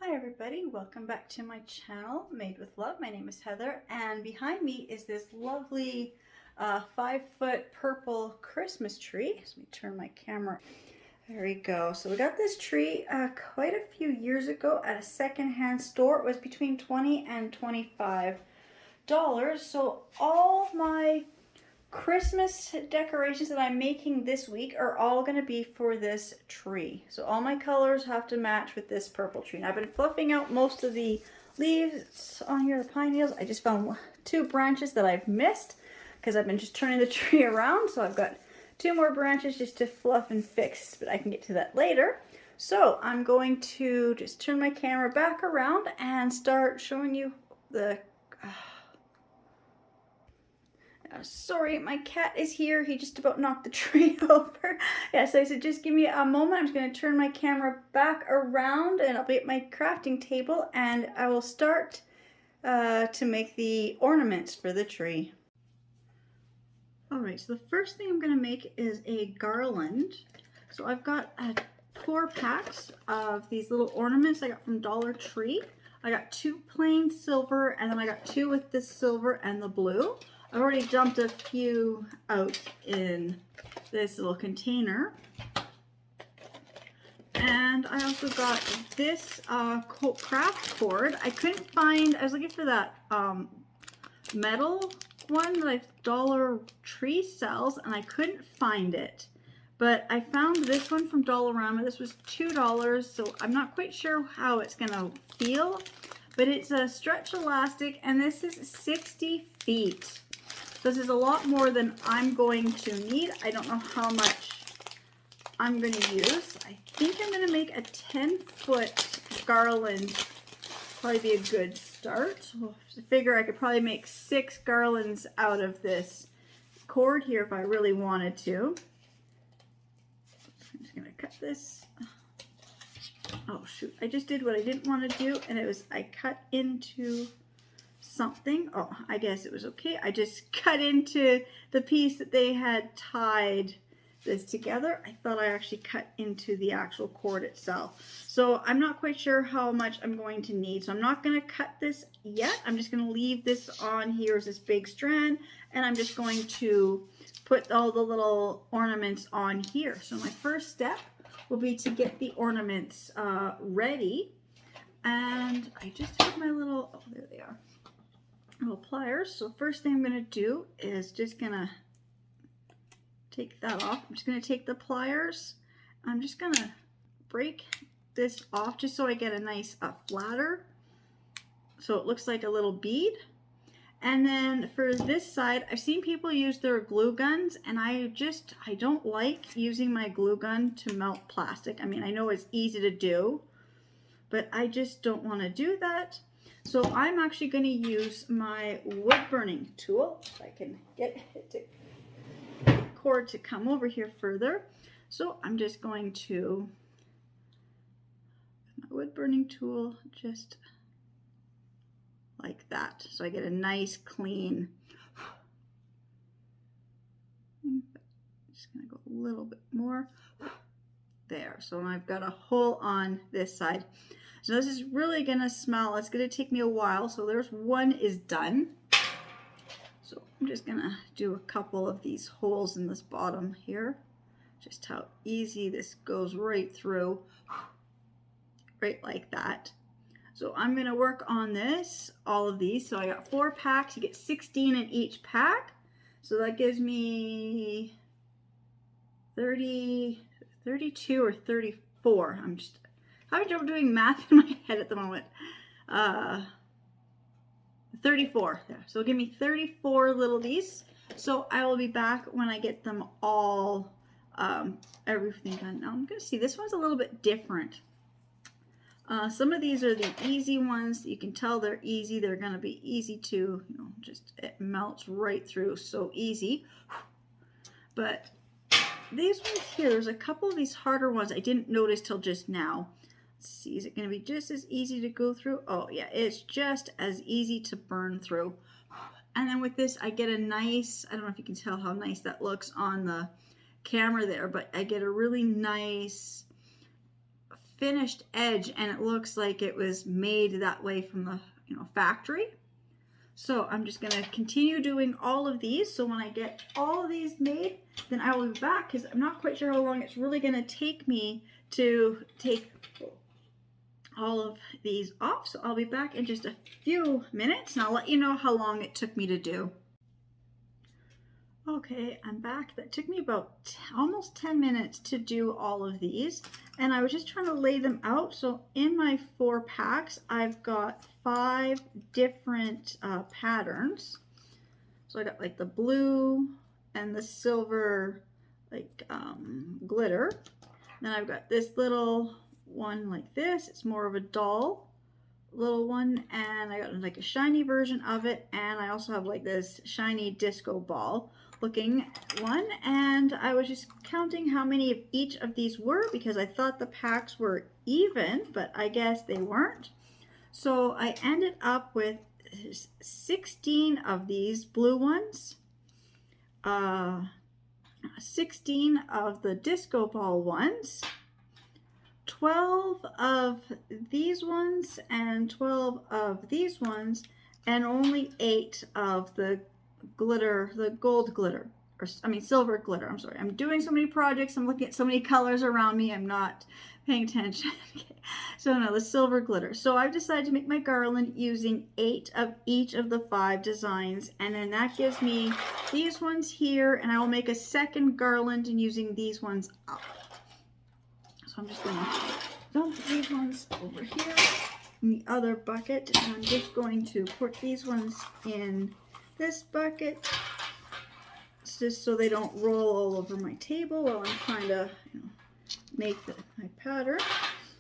Hi everybody, welcome back to my channel, Made with Love. My name is Heather, and behind me is this lovely 5-foot purple Christmas tree. Let me turn my camera. There we go. So we got this tree quite a few years ago at a secondhand store. It was between $20 and $25. So all my Christmas decorations that I'm making this week are all going to be for this tree. So all my colors have to match with this purple tree. And I've been fluffing out most of the leaves on here, the pine needles. I just found 2 branches that I've missed because I've been just turning the tree around. So I've got 2 more branches just to fluff and fix, but I can get to that later. So I'm going to just turn my camera back around and start showing you the sorry, my cat is here. He just about knocked the tree over. Yeah, so I said just give me a moment. I'm just going to turn my camera back around and I'll be at my crafting table and I will start to make the ornaments for the tree. Alright, so the first thing I'm going to make is a garland. So I've got 4 packs of these little ornaments I got from Dollar Tree. I got 2 plain silver and then I got 2 with the silver and the blue. I've already dumped a few out in this little container. And I also got this craft cord. I couldn't find, I was looking for that metal one that Dollar Tree sells and I couldn't find it. But I found this one from Dollarama. This was $2, so I'm not quite sure how it's gonna feel. But it's a stretch elastic and this is 60 feet. This is a lot more than I'm going to need. I don't know how much I'm going to use. I think I'm going to make a 10-foot garland. Probably be a good start. I figure I could probably make 6 garlands out of this cord here if I really wanted to. I'm just going to cut this. Oh shoot, I just did what I didn't want to do, and it was I cut into something. Oh, I guess it was okay. I just cut into the piece that they had tied this together. I thought I actually cut into the actual cord itself. So I'm not quite sure how much I'm going to need. So I'm not going to cut this yet. I'm just going to leave this on here as this big strand, and I'm just going to put all the little ornaments on here. So my first step will be to get the ornaments ready. And I just have my little, oh, there they are. Little pliers. So first thing I'm going to do is just going to take that off. I'm just going to take the pliers. I'm just going to break this off just so I get a nice flatter. So it looks like a little bead. And then for this side, I've seen people use their glue guns and I don't like using my glue gun to melt plastic. I mean, I know it's easy to do, but I just don't want to do that. So I'm actually going to use my wood burning tool. If I can get the cord to come over here further. So I'm just going to, my wood burning tool, just like that. So I get a nice clean, just going to go a little bit more there. So I've got a hole on this side. So this is really going to smell. It's going to take me a while. So there's one is done. So I'm just going to do a couple of these holes in this bottom here. Just how easy this goes right through. Right like that. So I'm going to work on this, all of these. So I got 4 packs. You get 16 in each pack. So that gives me 32 or 34. I'm just having trouble doing math in my head at the moment. 34 there. So give me 34 little these. So I will be back when I get them all, everything done. Now I'm going to see, this one's a little bit different. Some of these are the easy ones. You can tell they're easy. They're going to be easy to, you know, just it melts right through, so easy. But these ones here, there's a couple of these harder ones I didn't notice till just now. Let's see, is it going to be just as easy to go through? Oh yeah, it's just as easy to burn through. And then with this, I get a nice, I don't know if you can tell how nice that looks on the camera there, but I get a really nice finished edge and it looks like it was made that way from the factory. So I'm just gonna continue doing all of these. So when I get all of these made, then I will be back because I'm not quite sure how long it's really gonna take me to take all of these off. So I'll be back in just a few minutes and I'll let you know how long it took me to do. Okay, I'm back. That took me about almost 10 minutes to do all of these, and I was just trying to lay them out. So in my 4 packs, I've got 5 different patterns. So I got like the blue and the silver like glitter. Then I've got this little one like this. It's more of a doll little one, and I got like a shiny version of it, and I also have like this shiny disco ball looking one, and I was just counting how many of each of these were because I thought the packs were even, but I guess they weren't. So I ended up with 16 of these blue ones, 16 of the disco ball ones, 12 of these ones, and 12 of these ones, and only 8 of the glitter, the gold glitter, or I mean silver glitter. I'm sorry. I'm doing so many projects. I'm looking at so many colors around me. I'm not paying attention. Okay. So no, the silver glitter. So I've decided to make my garland using 8 of each of the 5 designs, and then that gives me these ones here, and I will make a second garland and using these ones up. So I'm just going to dump these ones over here in the other bucket, and I'm just going to put these ones in this bucket just so they don't roll all over my table while I'm trying to make my pattern.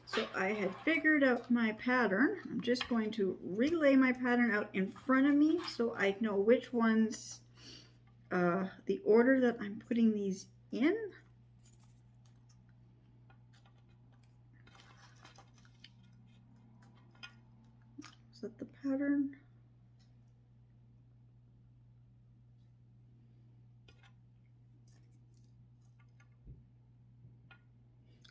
So I had figured out my pattern. I'm just going to relay my pattern out in front of me so I know which ones, the order that I'm putting these in. Is that the pattern?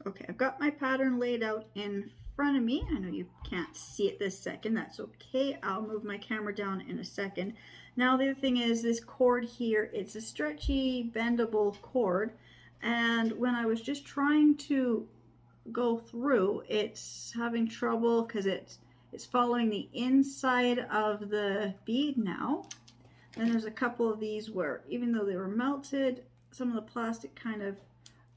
Okay, I've got my pattern laid out in front of me. I know you can't see it this second. That's okay. I'll move my camera down in a second. Now the other thing is this cord here. It's a stretchy, bendable cord. And when I was just trying to go through, it's having trouble because it's following the inside of the bead now. And there's a couple of these where even though they were melted, some of the plastic kind of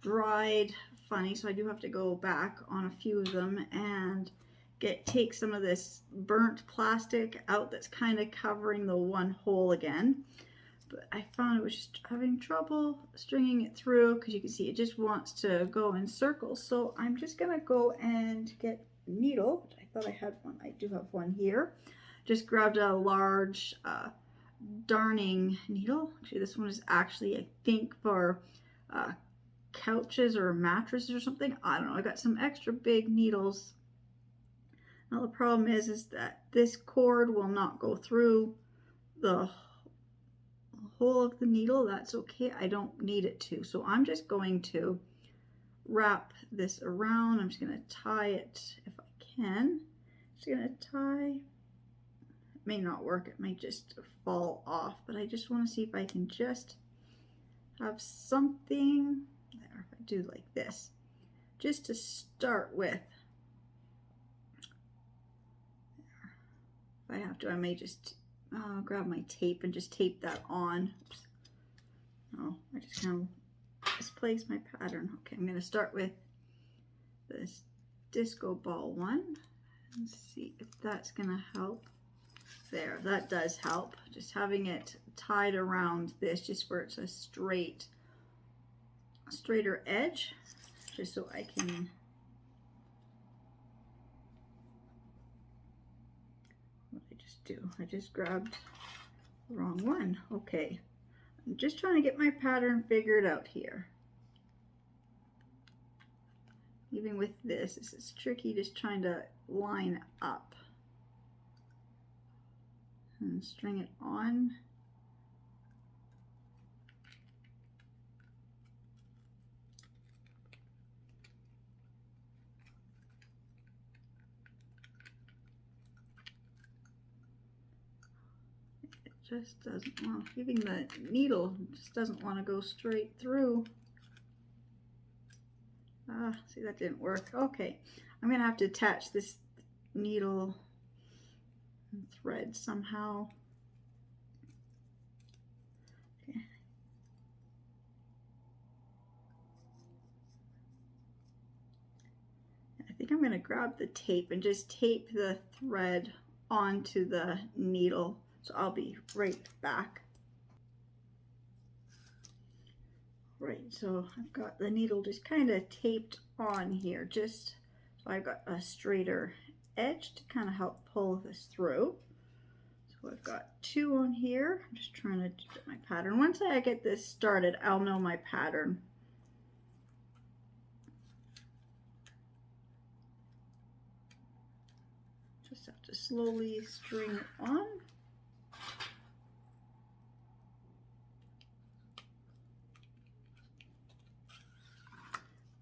dried funny, so I do have to go back on a few of them and take some of this burnt plastic out that's kind of covering the one hole again. But I found it was just having trouble stringing it through because you can see it just wants to go in circles. So I'm just gonna go and get a needle. I thought I had one. I do have one here. Just grabbed a large darning needle. Actually, this one is actually, I think, for couches or mattresses or something. I don't know. I got some extra big needles. Now the problem is that this cord will not go through the hole of the needle. That's okay. I don't need it to. So I'm just going to wrap this around. I'm just going to tie it if I can. Just going to tie. It may not work. It might just fall off, but I just want to see if I can just have something there. If I do like this, just to start with. If I have to, I may just grab my tape and just tape that on. Oops. Oh, I just kind of misplaced my pattern. Okay, I'm going to start with this disco ball one and see if that's going to help. There, that does help. Just having it tied around this, just where it's a straighter edge, just so I can. What did I just do? I just grabbed the wrong one. Okay, I'm just trying to get my pattern figured out here. Even with this is tricky, just trying to line up and string it on. just doesn't want, even the needle just doesn't want to go straight through. Ah, see, that didn't work. Okay, I'm gonna have to attach this needle and thread somehow. Okay. I think I'm gonna grab the tape and just tape the thread onto the needle. So I'll be right back. Right, so I've got the needle just kind of taped on here, just so I've got a straighter edge to kind of help pull this through. So I've got 2 on here. I'm just trying to get my pattern. Once I get this started, I'll know my pattern. Just have to slowly string it on.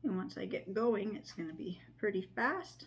And once I get going, it's going to be pretty fast.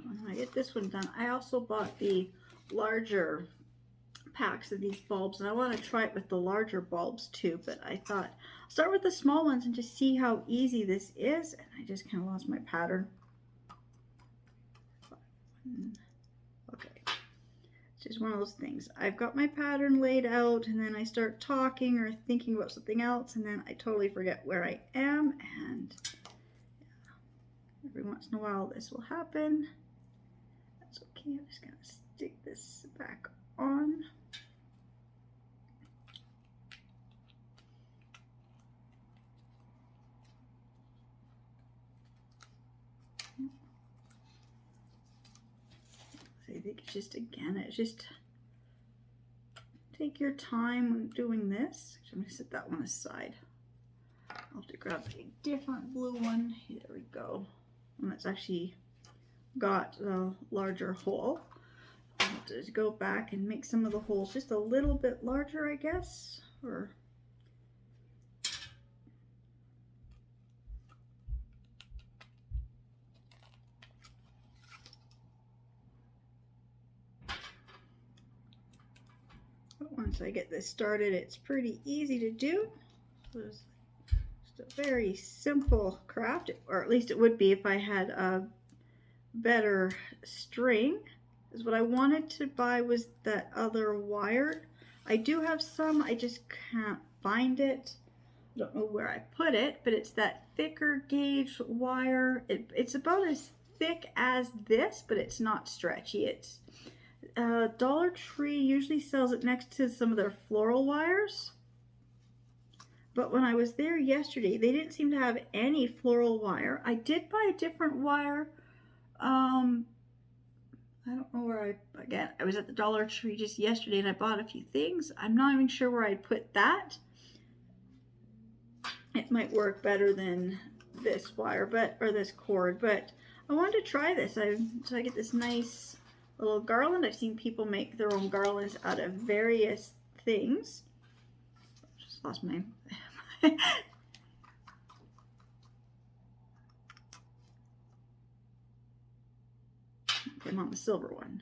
When I get this one done, I also bought the larger packs of these bulbs, and I want to try it with the larger bulbs too, but I thought I'll start with the small ones and just see how easy this is. And I just kind of lost my pattern. Okay, it's just one of those things. I've got my pattern laid out, and then I start talking or thinking about something else, and then I totally forget where I am, and every once in a while this will happen. That's okay. I'm just gonna stick this back on. I think it's just, again, it's just take your time when doing this. I'm going to set that one aside. I'll have to grab a different blue one. Here we go. And that's actually got the larger hole. I'll have to go back and make some of the holes just a little bit larger, I guess. Or once I get this started, it's pretty easy to do. So it's just a very simple craft, or at least it would be if I had a better string. Is what I wanted to buy was that other wire. I do have some, I just can't find it. I don't know where I put it, but it's that thicker gauge wire. It's about as thick as this, but it's not stretchy. It's Dollar Tree usually sells it next to some of their floral wires. But when I was there yesterday, they didn't seem to have any floral wire. I did buy a different wire. I don't know where again, I was at the Dollar Tree just yesterday and I bought a few things. I'm not even sure where I put that. It might work better than this wire, or this cord, but I wanted to try this. So I get this nice little garland. I've seen people make their own garlands out of various things. Just lost my I'm on the silver one.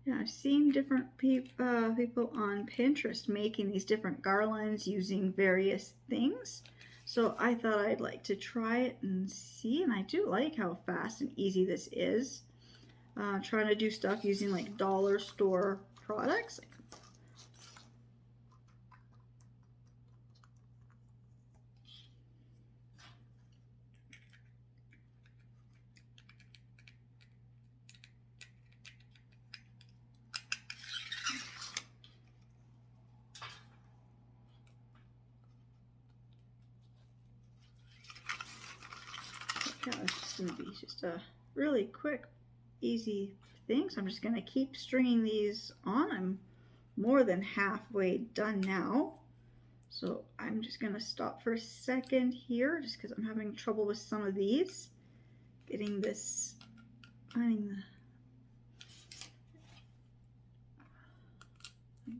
Yeah, I've seen different people on Pinterest making these different garlands using various things. So I thought I'd like to try it and see, and I do like how fast and easy this is. Trying to do stuff using like dollar store products. Yeah, it's just going to be just a really quick, easy thing. So I'm just going to keep stringing these on. I'm more than halfway done now. So I'm just going to stop for a second here just because I'm having trouble with some of these. Getting this, finding the,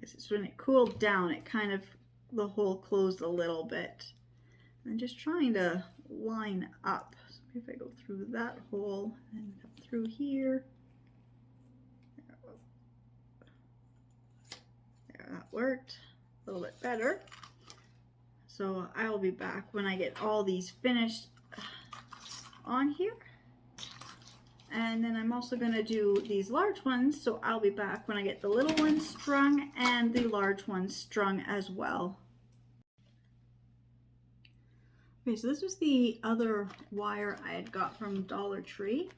this is when it cooled down, it kind of, the hole closed a little bit. And just trying to line up. So if I go through that hole and up through here. There, that worked a little bit better. So I will be back when I get all these finished on here. And then I'm also going to do these large ones, so I'll be back when I get the little ones strung and the large ones strung as well. Okay, so this was the other wire I had got from Dollar Tree.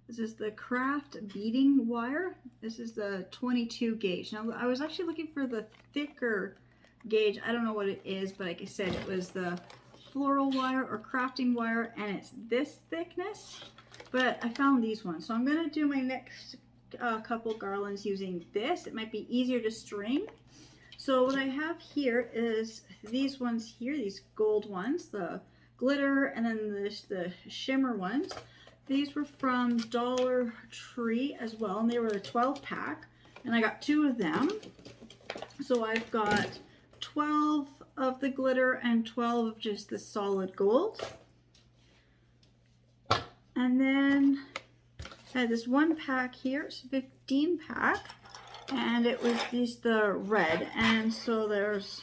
This is the craft beading wire. This is the 22 gauge. Now I was actually looking for the thicker gauge. I don't know what it is, but like I said, it was the floral wire or crafting wire, and it's this thickness. But I found these ones, so I'm going to do my next couple garlands using this. It might be easier to string. So what I have here is these ones here, these gold ones, the glitter, and then the shimmer ones. These were from Dollar Tree as well, and they were a 12 pack, and I got 2 of them. So I've got 12 of the glitter and 12 of just the solid gold. And then I had this one pack here, it's a 15 pack, and it was just the red. And so there's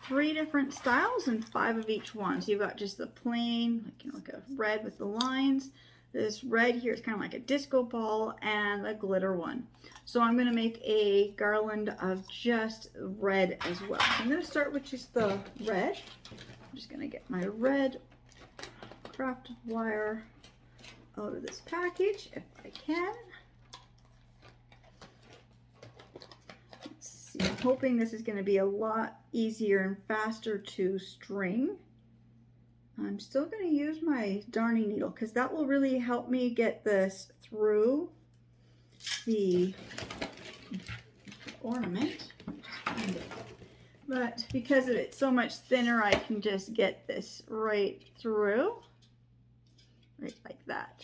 3 different styles and 5 of each one. So you've got just the plain, like, you know, like a red with the lines. This red here is kind of like a disco ball, and a glitter one. So I'm going to make a garland of just red as well. So I'm going to start with just the red. I'm just going to get my red crafted wire out of this package if I can. Let's see, I'm hoping this is going to be a lot easier and faster to string. I'm still going to use my darning needle because that will really help me get this through the ornament. But because it's so much thinner, I can just get this right through. Right like that.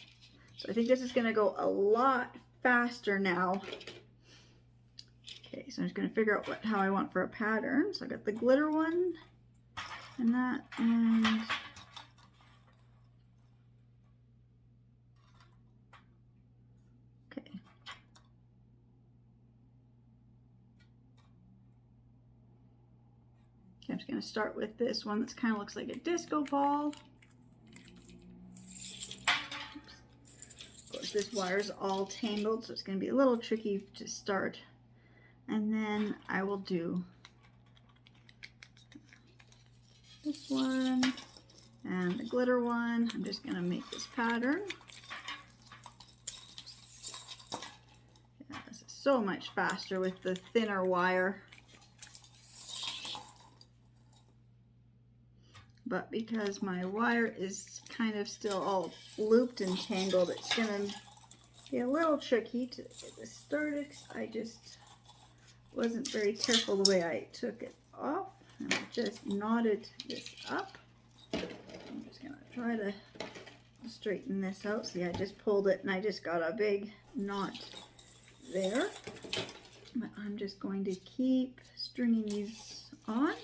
So I think this is going to go a lot faster now. Okay, so I'm just going to figure out how I want for a pattern. So I got the glitter one and that, and okay. Okay, I'm just going to start with this one that kind of looks like a disco ball. Of course, this wire is all tangled, so it's going to be a little tricky to start. And then I will do this one and the glitter one. I'm just going to make this pattern. Yeah, this is so much faster with the thinner wire. But because my wire is kind of still all looped and tangled, it's going to be a little tricky to get this started. I just wasn't very careful the way I took it off, and I just knotted this up. I'm just going to try to straighten this out. See, I just pulled it and I just got a big knot there. But I'm just going to keep stringing these on.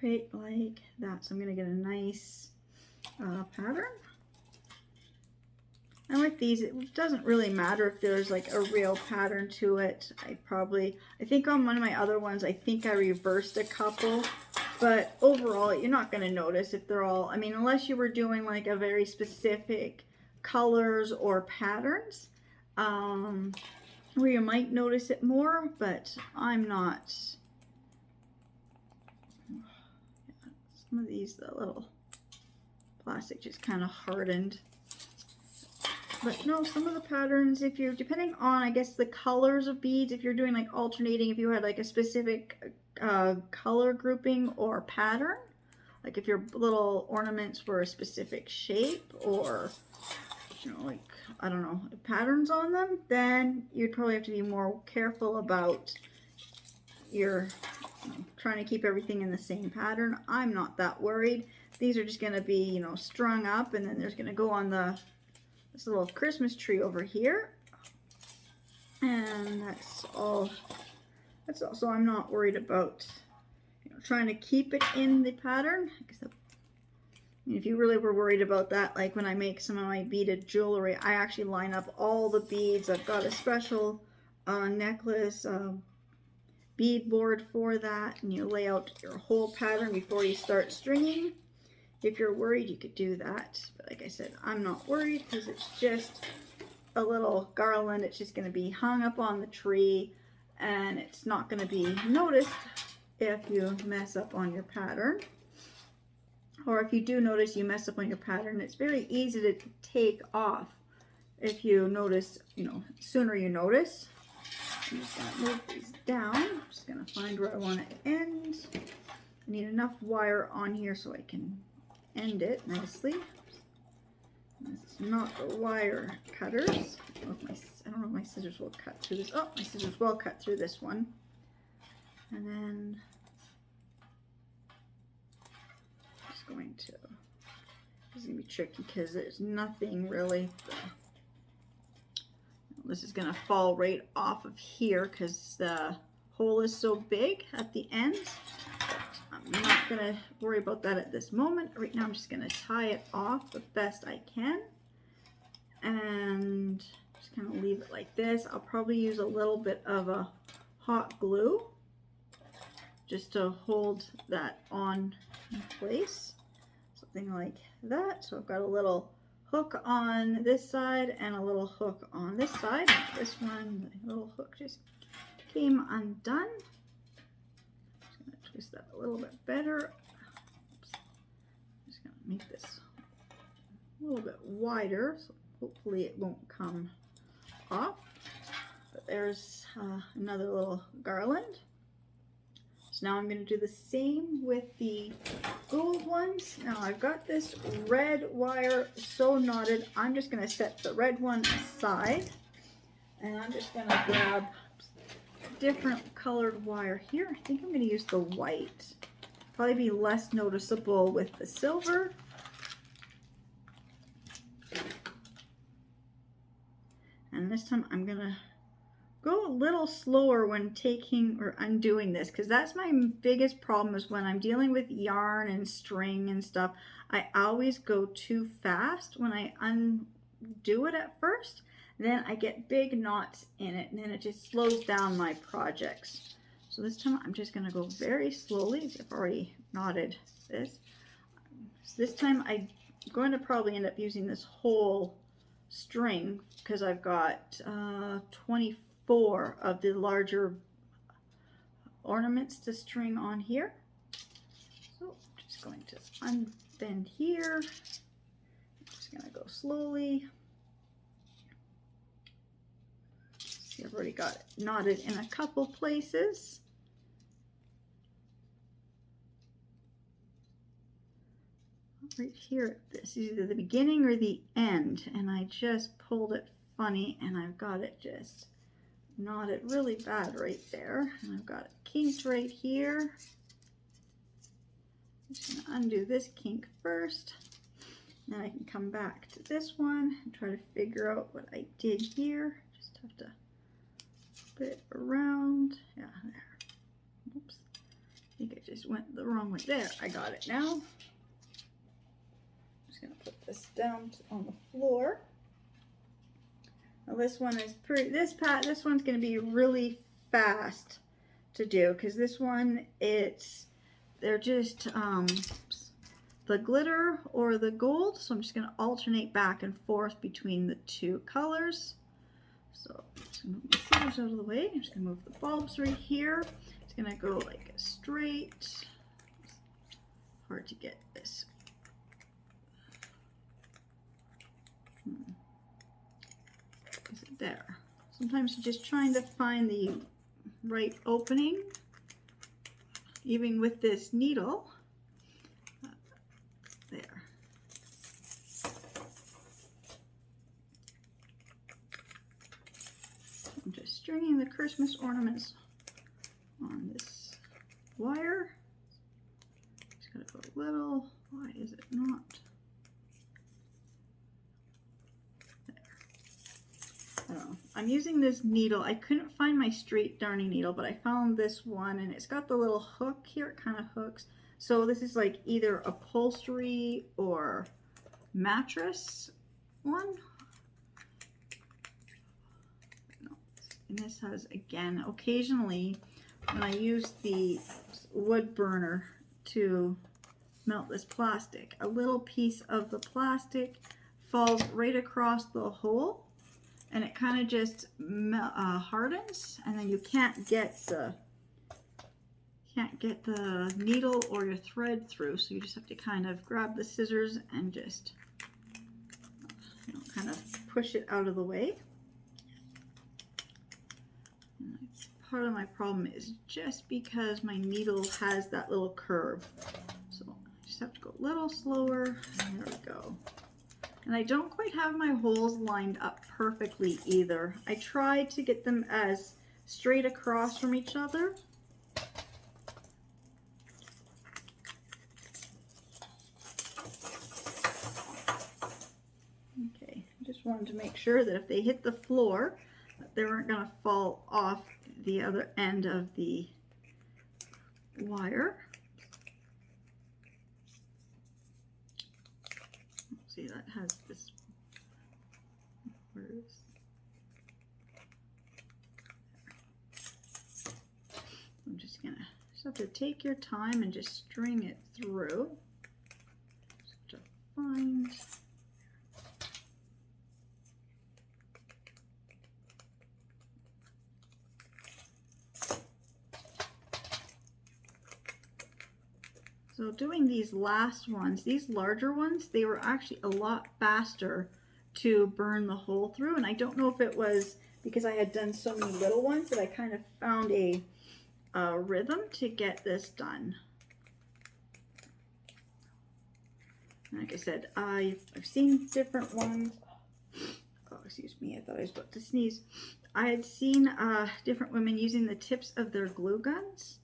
Right like that. So I'm going to get a nice pattern. And with these, it doesn't really matter if there's like a real pattern to it. I think on one of my other ones, I think I reversed a couple. But overall, you're not going to notice if they're all, I mean, unless you were doing like a very specific colors or patterns, where you might notice it more, but I'm not. Some of these, the little plastic just kind of hardened. But no, some of the patterns, if you're, depending on, I guess, the colors of beads, if you're doing like alternating, if you had like a specific color grouping or pattern, like if your little ornaments were a specific shape or, you know, like, I don't know, patterns on them, then you'd probably have to be more careful about your, you know, trying to keep everything in the same pattern. I'm not that worried. These are just going to be, you know, strung up, and then there's going to go on this little Christmas tree over here. And that's all. That's all. So I'm not worried about, you know, trying to keep it in the pattern. Except if you really were worried about that, like when I make some of my beaded jewelry, I actually line up all the beads. I've got a special necklace bead board for that, and you lay out your whole pattern before you start stringing. If you're worried, you could do that. But like I said, I'm not worried because it's just a little garland. It's just going to be hung up on the tree, and it's not going to be noticed if you mess up on your pattern. Or if you do notice you mess up on your pattern, it's very easy to take off if you notice, you know, sooner you notice. I'm just going to move these down. I'm just going to find where I want to end. I need enough wire on here so I can end it nicely. This is not the wire cutters. I don't know if my scissors will cut through this. Oh, my scissors will cut through this one. And then just going to, this is going to be tricky because there's nothing really. This is going to fall right off of here because the hole is so big at the end. I'm not going to worry about that at this moment. Right now I'm just going to tie it off the best I can and just kind of leave it like this. I'll probably use a little bit of a hot glue just to hold that on in place. Something like that. So I've got a little hook on this side and a little hook on this side. This one, the little hook just came undone. Just going to twist that a little bit better. Oops. Just going to make this a little bit wider, so hopefully it won't come off. But there's another little garland. So now I'm going to do the same with the gold ones. Now I've got this red wire so knotted, I'm just going to set the red one aside. And I'm just going to grab different colored wire here. I think I'm going to use the white. Probably be less noticeable with the silver. And this time I'm going to go a little slower when taking or undoing this, because that's my biggest problem is when I'm dealing with yarn and string and stuff. I always go too fast when I undo it at first. Then I get big knots in it, and then it just slows down my projects. So this time I'm just going to go very slowly. I've already knotted this. So this time I'm going to probably end up using this whole string because I've got 24 of the larger ornaments to string on here. So I'm just going to unbend here. I'm just going to go slowly. See, I've already got it knotted in a couple places. Right here, this is either the beginning or the end, and I just pulled it funny, and I've got it just knotted really bad right there, and I've got it kinked right here. I'm just going to undo this kink first, then I can come back to this one and try to figure out what I did here. Just have to put it around. Yeah, there. Oops. I think I just went the wrong way. There, I got it now. Going to put this down on the floor. Now this one is pretty. This one's going to be really fast to do because this one they're just the glitter or the gold. So I'm just going to alternate back and forth between the two colors. So I'm just going to move my scissors out of the way. I'm just going to move the bulbs right here. It's going to go like straight. It's hard to get this. There. Sometimes you're just trying to find the right opening, even with this needle. There. I'm just stringing the Christmas ornaments on this wire. Just gotta go a little. Why is it not? There. I don't know. I'm using this needle. I couldn't find my straight darning needle, but I found this one, and it's got the little hook here. It kind of hooks. So this is like either upholstery or mattress one. No. And this has, again, occasionally when I use the wood burner to melt this plastic, a little piece of the plastic falls right across the hole, and it kind of just hardens, and then you can't get the needle or your thread through, so you just have to kind of grab the scissors and just kind of push it out of the way. And part of my problem is just because my needle has that little curve, so I just have to go a little slower. And there we go. And I don't quite have my holes lined up perfectly either. I tried to get them as straight across from each other. Okay, I just wanted to make sure that if they hit the floor, that they weren't going to fall off the other end of the wire. See, that has this. Where is? I'm just have to take your time and just string it through. Just to find. So doing these last ones, these larger ones, they were actually a lot faster to burn the hole through. And I don't know if it was because I had done so many little ones that I kind of found a rhythm to get this done. Like I said, I've seen different ones. Oh, excuse me, I thought I was about to sneeze. I had seen different women using the tips of their glue guns.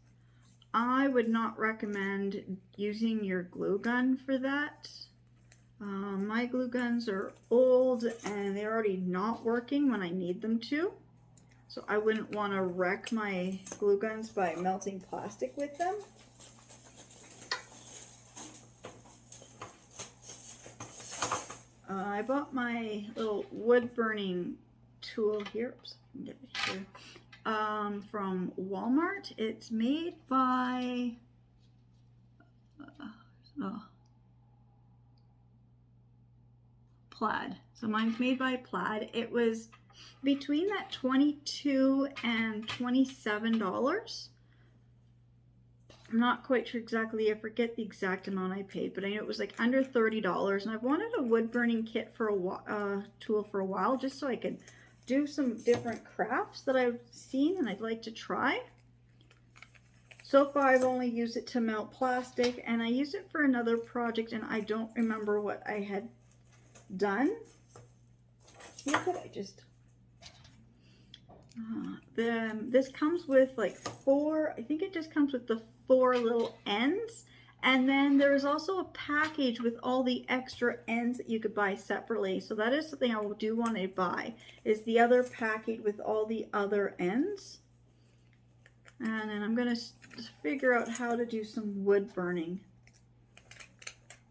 I would not recommend using your glue gun for that. My glue guns are old and they're already not working when I need them to. So I wouldn't want to wreck my glue guns by melting plastic with them. I bought my little wood burning tool here. Oops, I can get it here. From Walmart. It's made by Plaid. So mine's made by Plaid. It was between that $22 and $27. I'm not quite sure exactly. I forget the exact amount I paid, but I know it was like under $30. And I've wanted a wood burning kit for a tool for a while, just so I could do some different crafts that I've seen and I'd like to try. So far I've only used it to melt plastic, and I used it for another project and I don't remember what I had done. Look at I just this comes with like I think it just comes with the 4 little ends. And then there's also a package with all the extra ends that you could buy separately. So that is something I do want to buy, is the other package with all the other ends. And then I'm going to figure out how to do some wood burning.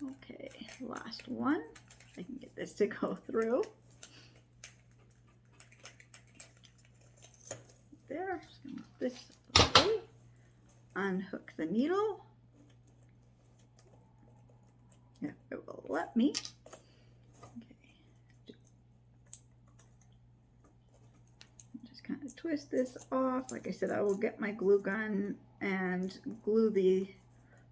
Okay, last one. I can get this to go through. There, just going to move this away. Unhook the needle. If it will let me. Okay. Just kind of twist this off. Like I said, I will get my glue gun and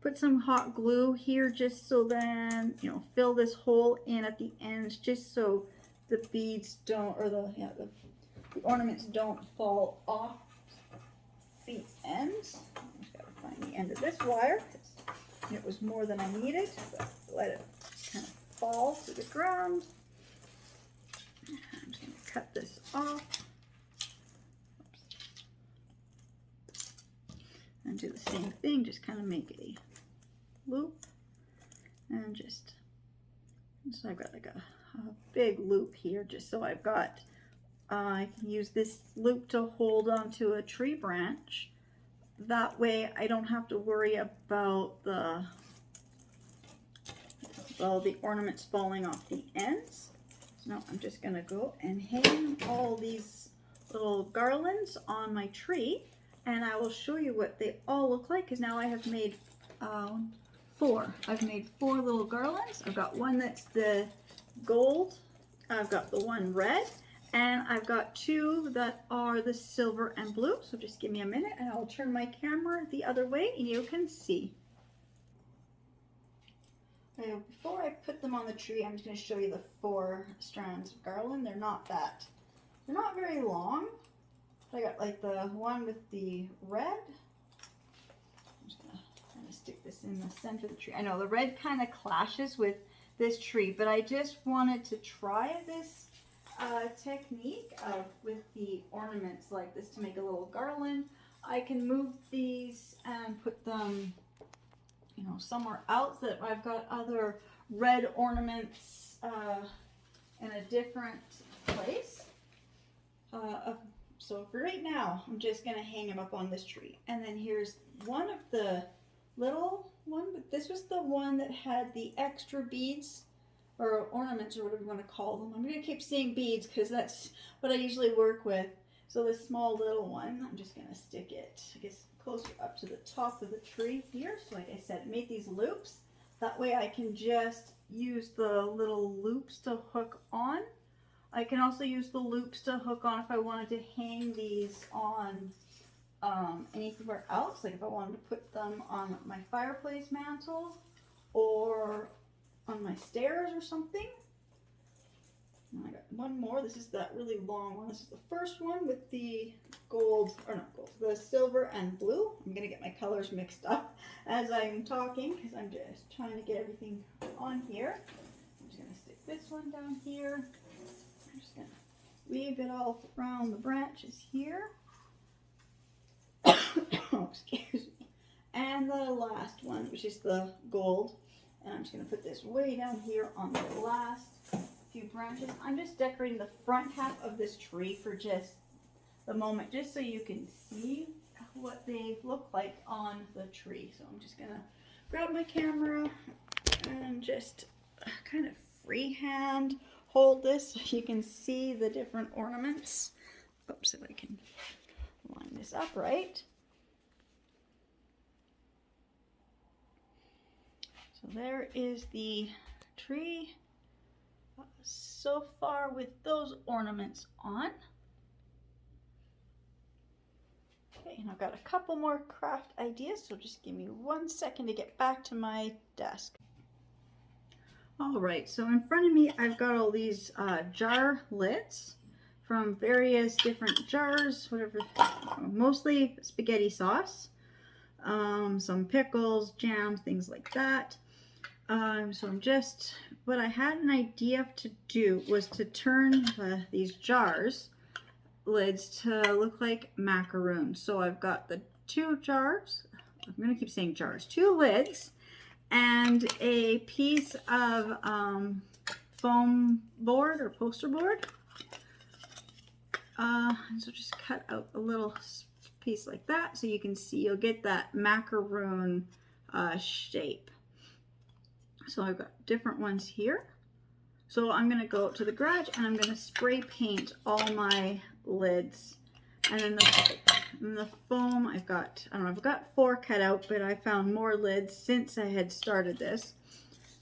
put some hot glue here just so then, fill this hole in at the ends just so the beads don't, or the the ornaments don't fall off the ends. I just gotta find the end of this wire. It was more than I needed, but let it kind of fall to the ground. I'm just gonna cut this off. And do the same thing, just kind of make a loop and just, so I've got like a big loop here, just so I've got, I can use this loop to hold onto a tree branch. That way I don't have to worry about the ornaments falling off the ends. So now I'm just gonna go and hang all these little garlands on my tree, and I will show you what they all look like, because now I have made four. I've made 4 little garlands. I've got one that's the gold, I've got the one red, and I've got 2 that are the silver and blue. So just give me a minute and I'll turn my camera the other way and you can see. Now, before I put them on the tree, I'm just going to show you the 4 strands of garland. They're not very long. I got like the one with the red. I'm just going to kind of stick this in the center of the tree. I know the red kind of clashes with this tree, but I just wanted to try this technique with the ornaments like this to make a little garland. I can move these and put them, you know, somewhere else that I've got other red ornaments in a different place. So for right now, I'm just going to hang them up on this tree. And then here's one of the little one, but this was the one that had the extra beads or ornaments or whatever you want to call them. I'm going to keep saying beads because that's what I usually work with. So this small little one, I'm just going to stick it, I guess, closer up to the top of the tree here. So like I said, make these loops. That way I can just use the little loops to hook on. I can also use the loops to hook on if I wanted to hang these on anywhere else. Like if I wanted to put them on my fireplace mantle or on my stairs or something. And I got one more. This is that really long one. This is the first one with the gold, or not gold, the silver and blue. I'm going to get my colors mixed up as I'm talking because I'm just trying to get everything on here. I'm just going to stick this one down here. I'm just going to weave it all around the branches here. Oh, excuse me. And the last one, which is the gold. And I'm just going to put this way down here on the last few branches. I'm just decorating the front half of this tree for just the moment, just so you can see what they look like on the tree. So I'm just going to grab my camera and just kind of freehand hold this so you can see the different ornaments. Oops, if I can line this up right. So there is the tree so far with those ornaments on. Okay, and I've got a couple more craft ideas, so just give me 1 second to get back to my desk. All right, so in front of me I've got all these jar lids from various different jars, whatever, mostly spaghetti sauce, some pickles, jams, things like that. So I'm just, what I had an idea to do was to turn these jars lids to look like macaroons. So I've got the 2 jars, I'm going to keep saying jars, 2 lids, and a piece of foam board or poster board. So just cut out a little piece like that so you can see, you'll get that macaroon shape. So I've got different ones here. So I'm going to go to the garage and I'm going to spray paint all my lids. And then the foam, I've got 4 cut out, but I found more lids since I had started this.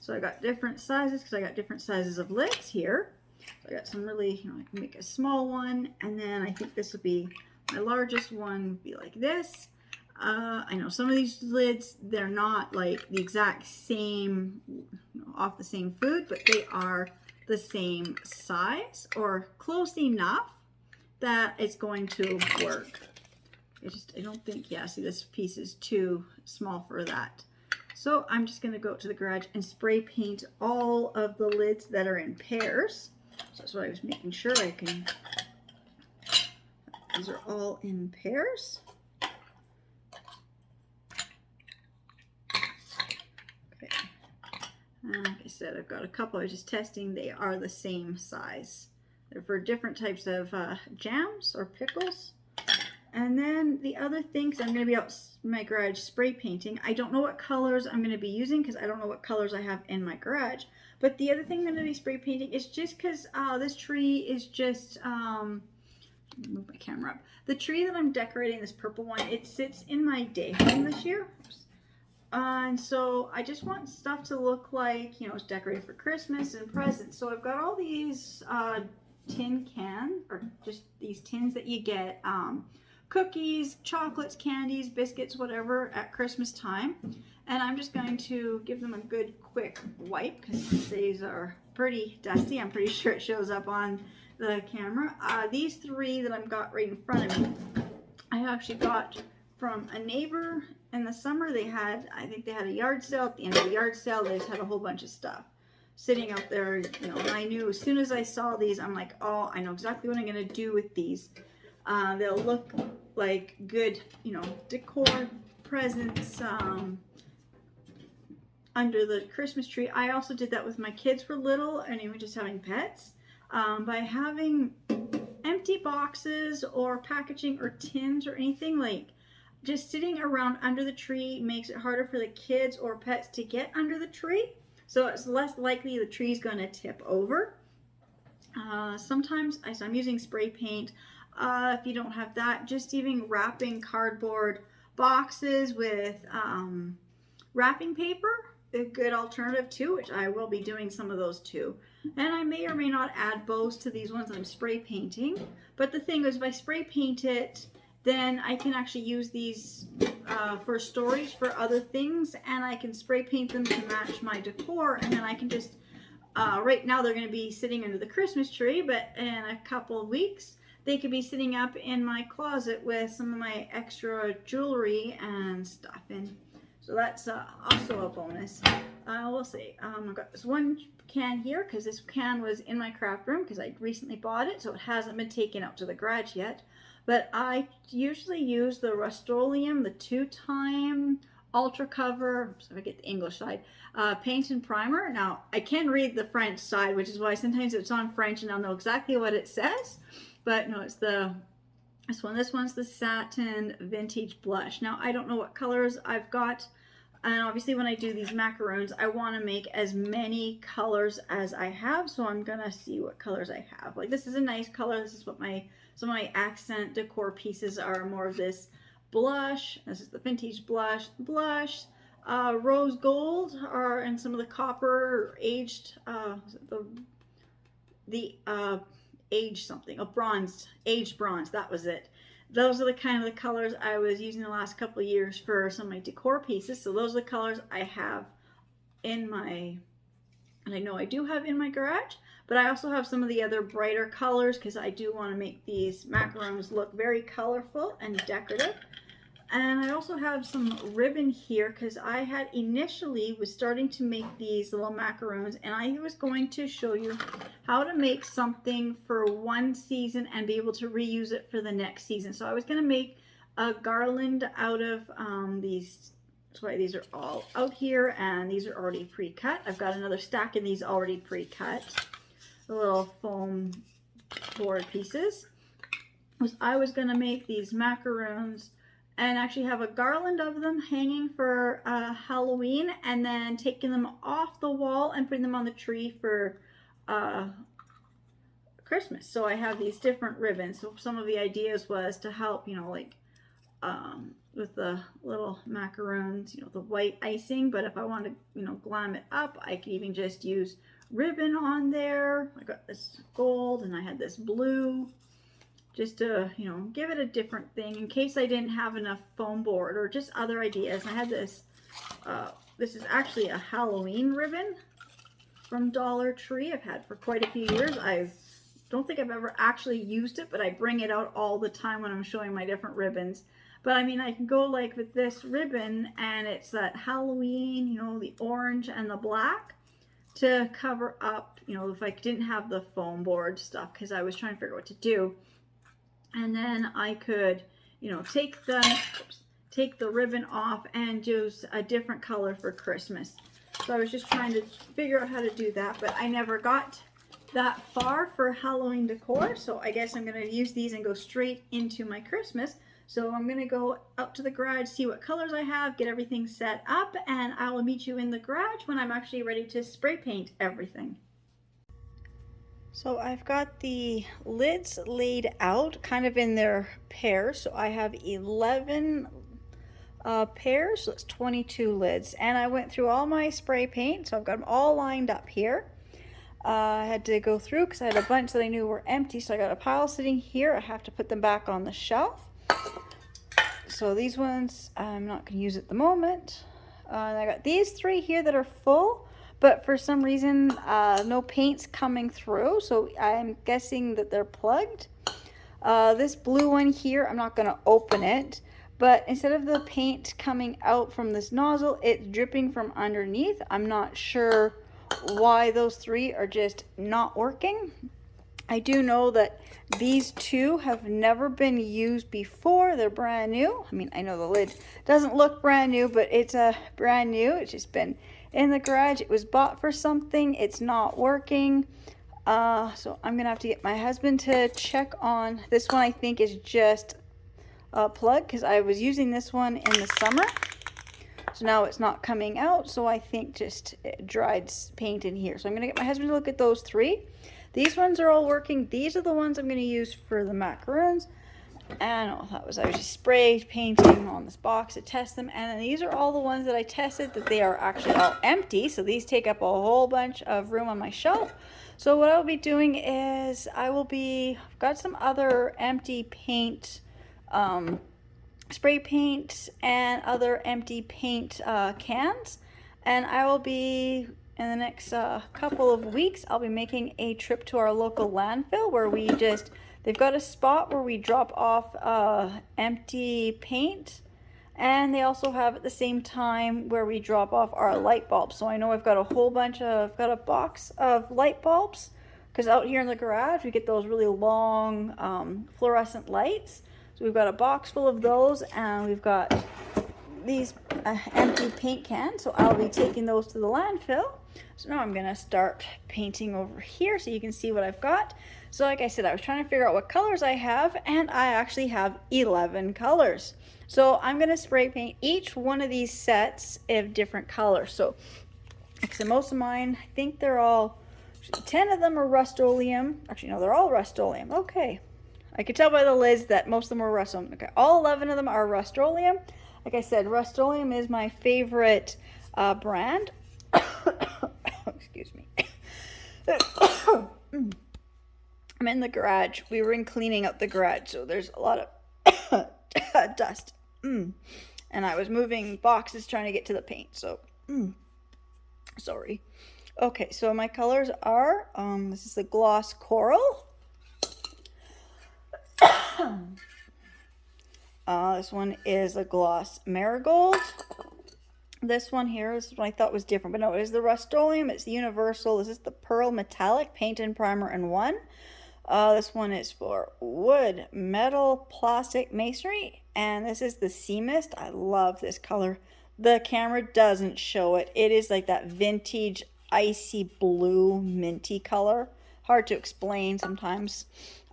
So I got different sizes because I got different sizes of lids here. So I got some really, I can make a small one, and then I think this will be, my largest one would be like this. I know some of these lids, they're not like the exact same, off the same food, but they are the same size or close enough that it's going to work. I don't think, yeah, see this piece is too small for that. So I'm just going to go to the garage and spray paint all of the lids that are in pairs. So that's what I was making sure I can. These are all in pairs. Okay. And like I said, I've got a couple I was just testing. They are the same size. They're for different types of jams or pickles. And then the other things, I'm going to be out in my garage spray painting. I don't know what colors I'm going to be using because I don't know what colors I have in my garage. But the other thing I'm going to be spray painting is just because this tree is just, move my camera up. The tree that I'm decorating, this purple one, it sits in my day home this year. And so I just want stuff to look like, you know, it's decorated for Christmas and presents. So I've got all these tin cans, or just these tins that you get, cookies, chocolates, candies, biscuits, whatever at Christmas time. And I'm just going to give them a good quick wipe because these are pretty dusty. I'm pretty sure it shows up on the camera. These three that I've got right in front of me, I actually got from a neighbor in the summer. They had, I think they had a yard sale. At the end of the yard sale, they just had a whole bunch of stuff sitting out there, you know, and I knew as soon as I saw these, I'm like, oh, I know exactly what I'm going to do with these. They'll look like good, you know, decor presents under the Christmas tree. I also did that with my kids were little and even just having pets. By having empty boxes or packaging or tins or anything, like just sitting around under the tree makes it harder for the kids or pets to get under the tree. So it's less likely the tree's going to tip over. Sometimes I'm using spray paint. If you don't have that, just even wrapping cardboard boxes with wrapping paper, a good alternative too, which I will be doing some of those too. And I may or may not add bows to these ones that I'm spray painting. But the thing is, if I spray paint it, then I can actually use these for storage for other things, and I can spray paint them to match my decor, and then I can just, right now they're going to be sitting under the Christmas tree, but in a couple of weeks, they could be sitting up in my closet with some of my extra jewelry and stuff in. So that's also a bonus. We'll see. I've got this one can here because this can was in my craft room because I recently bought it, so it hasn't been taken out to the garage yet. But I usually use the Rust-Oleum, the 2-time Ultra Cover, so I get the English side, paint and primer. Now, I can read the French side, which is why sometimes it's on French and I'll know exactly what it says. But no, it's this one. This one's the Satin Vintage Blush. Now, I don't know what colors I've got. And obviously when I do these macaroons, I want to make as many colors as I have. So I'm going to see what colors I have. Like this is a nice color. This is what some of my accent decor pieces are, more of this blush. This is the Vintage Blush. Rose gold are in some of the copper aged, aged something, aged bronze, that was it. Those are the kind of the colors I was using the last couple of years for some of my decor pieces. So those are the colors I have in my, and I know I do have in my garage, but I also have some of the other brighter colors because I do want to make these macarons look very colorful and decorative. And I also have some ribbon here because I had initially was starting to make these little macarons, and I was going to show you how to make something for one season and be able to reuse it for the next season. So I was going to make a garland out of these. That's why these are all out here, and these are already pre-cut. I've got another stack of these already pre-cut, the little foam board pieces. I was going to make these macarons and actually have a garland of them hanging for Halloween, and then taking them off the wall and putting them on the tree for Christmas. So I have these different ribbons. So some of the ideas was to help, you know, like with the little macarons, you know, the white icing. But if I want to, you know, glam it up, I could even just use ribbon on there. I got this gold and I had this blue, just to, you know, give it a different thing in case I didn't have enough foam board or just other ideas. I had this, this is actually a Halloween ribbon from Dollar Tree. I've had for quite a few years. I've don't think I've ever actually used it, but I bring it out all the time when I'm showing my different ribbons. But I mean, I can go like with this ribbon, and it's that Halloween, you know, the orange and the black, to cover up, you know, if I didn't have the foam board stuff, because I was trying to figure out what to do. And then I could, you know, take the ribbon off and use a different color for Christmas. So I was just trying to figure out how to do that, but I never got that far for Halloween decor. So I guess I'm going to use these and go straight into my Christmas. So I'm going to go out to the garage, see what colors I have, get everything set up, and I will meet you in the garage when I'm actually ready to spray paint everything. So I've got the lids laid out kind of in their pairs. So I have 11 pairs, so it's 22 lids. And I went through all my spray paint, so I've got them all lined up here. I had to go through because I had a bunch that I knew were empty, so I got a pile sitting here. I have to put them back on the shelf. So these ones I'm not going to use at the moment. And I got these 3 here that are full, but for some reason no paint's coming through, so I'm guessing that they're plugged. This blue one here, I'm not going to open it, but instead of the paint coming out from this nozzle, it's dripping from underneath. I'm not sure why those 3 are just not working. I do know that these 2 have never been used before. They're brand new. I mean, I know the lid doesn't look brand new, but it's brand new. It's just been in the garage. It was bought for something. It's not working. So I'm gonna have to get my husband to check on this one. I think is just a plug, because I was using this one in the summer. So now it's not coming out, so I think just dried paint in here. So I'm going to get my husband to look at those 3. These ones are all working. These are the ones I'm going to use for the macaroons. And I was just spray painting on this box to test them. And then these are all the ones that I tested that they are actually all empty. So these take up a whole bunch of room on my shelf. So what I'll be doing is I've got some other empty paint, spray paint and other empty paint cans, and I will be in the next couple of weeks I'll be making a trip to our local landfill where they've got a spot where we drop off empty paint, and they also have at the same time where we drop off our light bulbs. So I know I've got a box of light bulbs, because out here in the garage we get those really long fluorescent lights. So we've got a box full of those, and we've got these empty paint cans. So I'll be taking those to the landfill. So now I'm gonna start painting over here so you can see what I've got. So like I said, I was trying to figure out what colors I have, and I actually have 11 colors. So I'm gonna spray paint each one of these sets of different colors. So most of mine, I think they're all, 10 of them are Rust-Oleum. Actually, no, they're all Rust-Oleum. Okay. I could tell by the lids that most of them were Rust-Oleum. Okay, all 11 of them are Rust-Oleum. Like I said, Rust-Oleum is my favorite brand. Excuse me. I'm in the garage. We were cleaning up the garage, so there's a lot of dust. And I was moving boxes trying to get to the paint, so sorry. Okay, so my colors are, this is the gloss coral. This one is a gloss marigold. This one here is what I thought was different, but no, it is the Rust-Oleum. It's the universal. This is the pearl metallic paint and primer in one. This one is for wood, metal, plastic, masonry, and this is the sea mist. I love this color. The camera doesn't show it. It is like that vintage icy blue minty color. Hard to explain sometimes.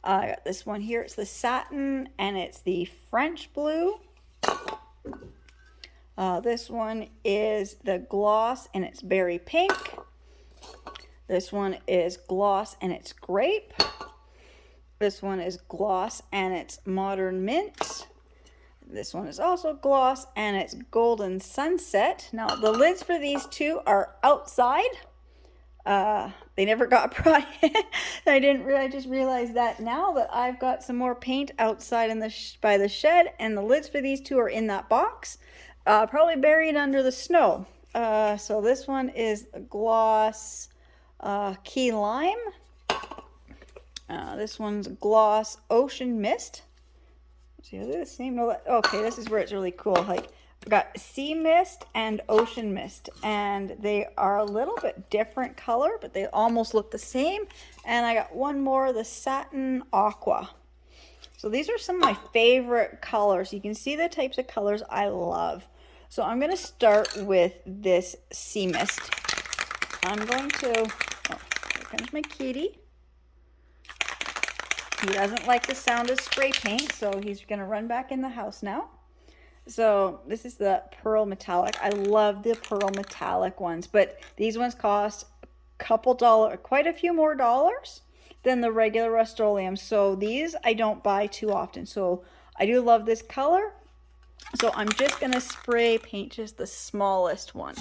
I got this one here. It's the satin, and it's the French blue. This one is the gloss, and it's berry pink. This one is gloss, and it's grape. This one is gloss, and it's modern mint. This one is also gloss, and it's golden sunset. Now, the lids for these two are outside. They never got brought in. I just realized that now that I've got some more paint outside in by the shed, and the lids for these two are in that box, probably buried under the snow. So this one is gloss key lime. This one's Gloss Ocean Mist. See, are they the same? No, okay, this is where it's really cool. Like, I've got Sea Mist and Ocean Mist, and they are a little bit different color, but they almost look the same. And I got one more, the Satin Aqua. So these are some of my favorite colors. You can see the types of colors I love. So I'm going to start with this Sea Mist. I'm going to, oh, here comes my kitty. He doesn't like the sound of spray paint, so he's going to run back in the house now. So this is the Pearl Metallic. I love the Pearl Metallic ones, but these ones cost a couple dollars, quite a few more dollars than the regular Rust-Oleum. So these I don't buy too often. So I do love this color. So I'm just going to spray paint just the smallest one.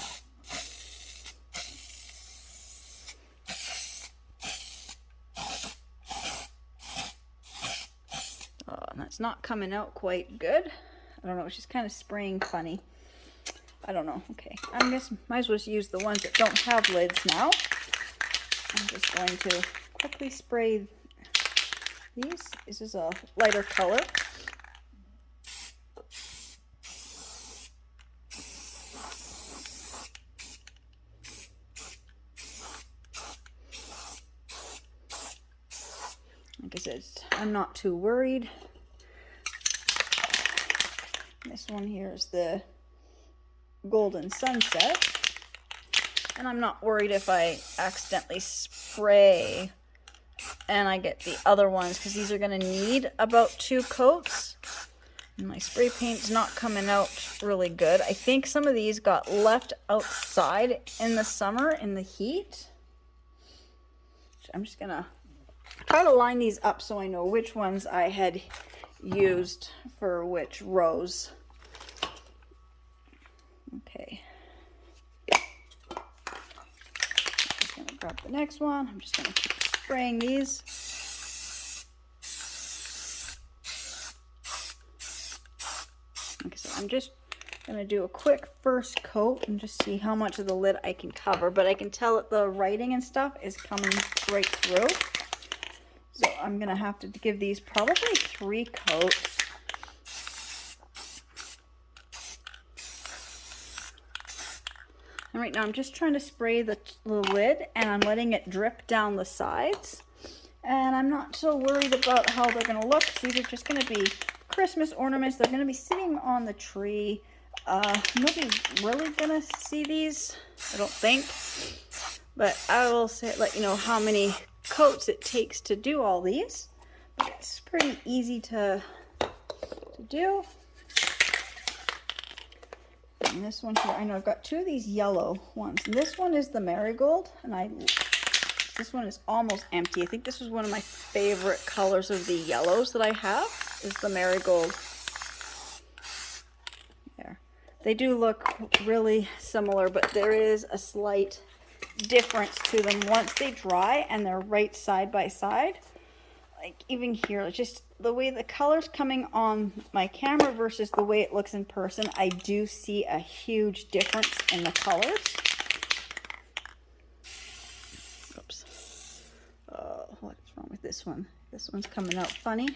Oh, and that's not coming out quite good. I don't know, it's just kind of spraying funny. I don't know. Okay, I guess might as well just use the ones that don't have lids now. I'm just going to quickly spray these. This is a lighter color. Like I said, I'm not too worried. This one here is the Golden Sunset. And I'm not worried if I accidentally spray and I get the other ones, because these are going to need about 2 coats. And my spray paint's not coming out really good. I think some of these got left outside in the summer in the heat. I'm just going to try to line these up so I know which ones I had used for which rows. Okay. I'm just going to grab the next one. I'm just going to keep spraying these. Okay, so I'm just going to do a quick first coat and just see how much of the lid I can cover. But I can tell that the writing and stuff is coming right through. So I'm going to have to give these probably 3 coats. And right now I'm just trying to spray the lid, and I'm letting it drip down the sides. And I'm not so worried about how they're going to look. These are just going to be Christmas ornaments. They're going to be sitting on the tree. Nobody's really going to see these, I don't think. But I will let you know how many coats it takes to do all these. But it's pretty easy to do. And this one here, I know I've got 2 of these yellow ones. And this one is the Marigold, and this one is almost empty. I think this is one of my favorite colors of the yellows that I have, is the Marigold. There. They do look really similar, but there is a slight difference to them once they dry and they're right side by side. Like even here, just the way the color's coming on my camera versus the way it looks in person, I do see a huge difference in the colors. Oops. What's wrong with this one? This one's coming out funny.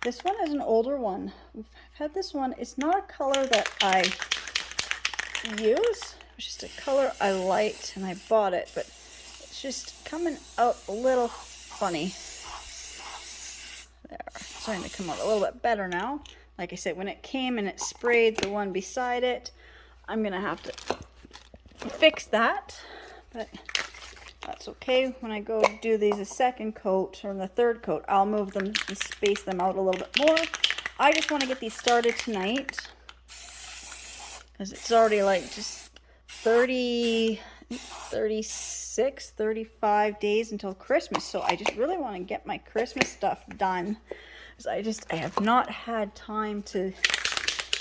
This one is an older one. We've had this one. It's not a color that I use. It's just a color I liked and I bought it, but it's just coming out a little funny. There, it's starting to come out a little bit better now. Like I said, when it came and it sprayed the one beside it, I'm gonna have to fix that, but that's okay. When I go do these a second coat or the third coat, I'll move them and space them out a little bit more. I just want to get these started tonight because it's already like just 30, 36, 35 days until Christmas. So I just really want to get my Christmas stuff done. Because I have not had time to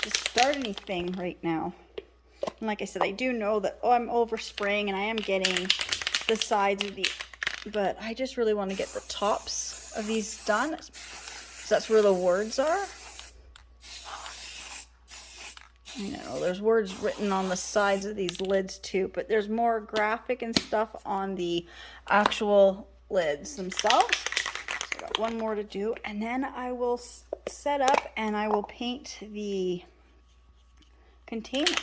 start anything right now. And like I said, I do know that, I'm overspraying and I am getting the sides of the, but I just really want to get the tops of these done. So that's where the words are. I know there's words written on the sides of these lids too, but there's more graphic and stuff on the actual lids themselves. So I got one more to do, and then I will set up and I will paint the containers.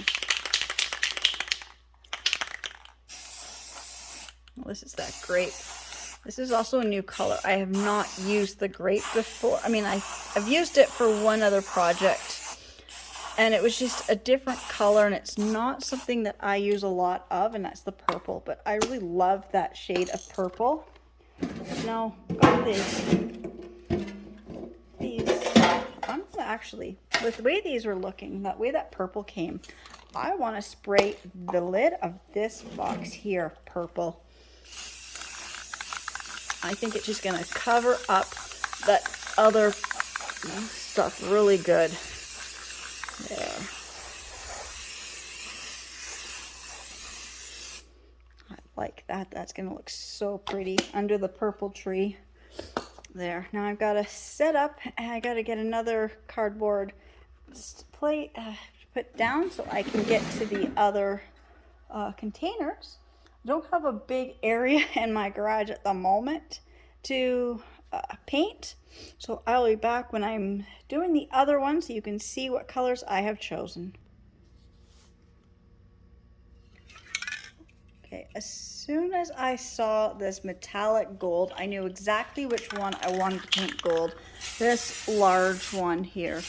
Well, this is that grape. This is also a new color. I have not used the grape before. I mean, I've used it for one other project, and it was just a different color, and it's not something that I use a lot of, and that's the purple. But I really love that shade of purple. Now, got these. I'm gonna actually, with the way these were looking, that way that purple came, I want to spray the lid of this box here purple. I think it's just gonna cover up that other stuff really good. There. I like that. That's gonna look so pretty under the purple tree. There. Now I've got to set up, and I got to get another cardboard plate put down so I can get to the other containers. I don't have a big area in my garage at the moment to paint, so I'll be back when I'm doing the other one so you can see what colors I have chosen. Okay, as soon as I saw this metallic gold, I knew exactly which one I wanted to paint gold. This large one here.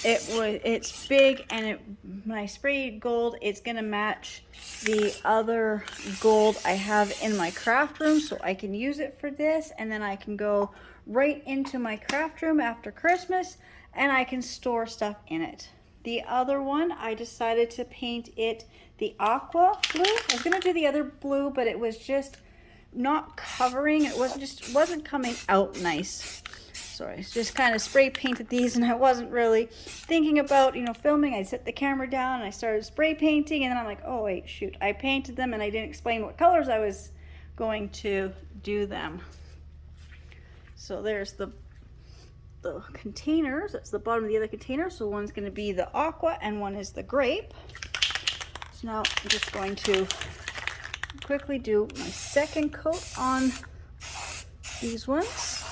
It's big, and when I spray gold, it's gonna match the other gold I have in my craft room, so I can use it for this, and then I can go right into my craft room after Christmas, and I can store stuff in it. The other one, I decided to paint it the aqua blue. I was gonna do the other blue, but it was just not covering. It wasn't coming out nice. So I just kind of spray painted these, and I wasn't really thinking about, filming. I set the camera down and I started spray painting, and then I'm like, oh wait, shoot, I painted them and I didn't explain what colors I was going to do them. So there's the containers. That's the bottom of the other container. So one's going to be the aqua and one is the grape. So now I'm just going to quickly do my second coat on these ones.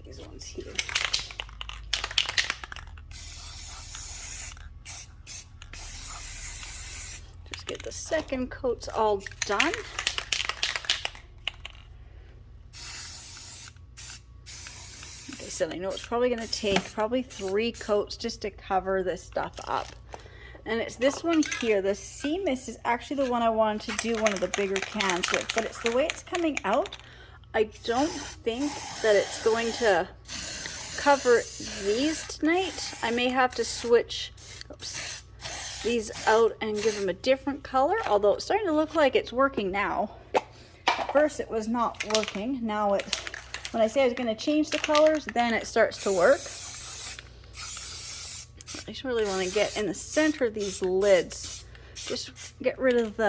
These ones here. Just get the second coats all done. So I know it's probably going to take 3 coats just to cover this stuff up. And it's this one here. The sea mist is actually the one I wanted to do one of the bigger cans with, but it's the way it's coming out. I don't think that it's going to cover these tonight. I may have to switch these out and give them a different color, although it's starting to look like it's working now. At first it was not working. Now when I say I was going to change the colors, then it starts to work. I just really want to get in the center of these lids. Just get rid of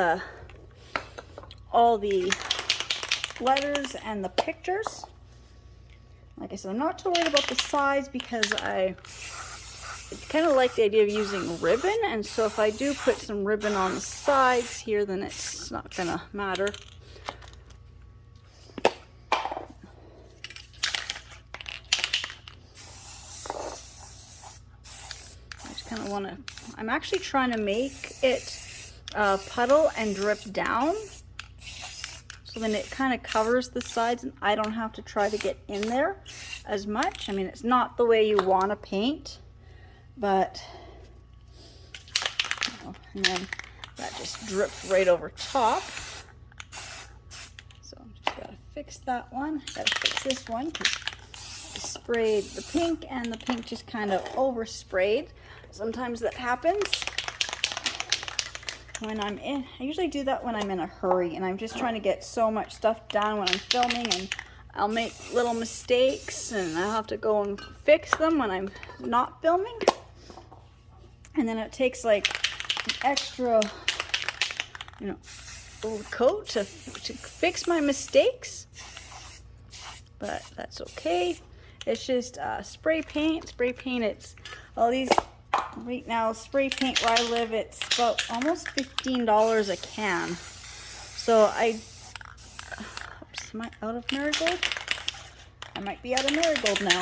all the letters and the pictures. Like I said, I'm not too worried about the sides because I kind of like the idea of using ribbon. And so if I do put some ribbon on the sides here, then it's not going to matter. I'm actually trying to make it puddle and drip down, so then it kind of covers the sides and I don't have to try to get in there as much. I mean, it's not the way you want to paint, but and then that just drips right over top. So I'm just gotta fix that one. Gotta fix this one because I sprayed the pink and the pink just kind of oversprayed. Sometimes that happens when I usually do that when I'm in a hurry and I'm just trying to get so much stuff done when I'm filming, and I'll make little mistakes and I'll have to go and fix them when I'm not filming. And then it takes like an extra, coat to fix my mistakes, but that's okay. It's just spray paint. It's all these right now. Spray paint where I live, it's about almost $15 a can. So oops, am I out of marigold? I might be out of marigold now.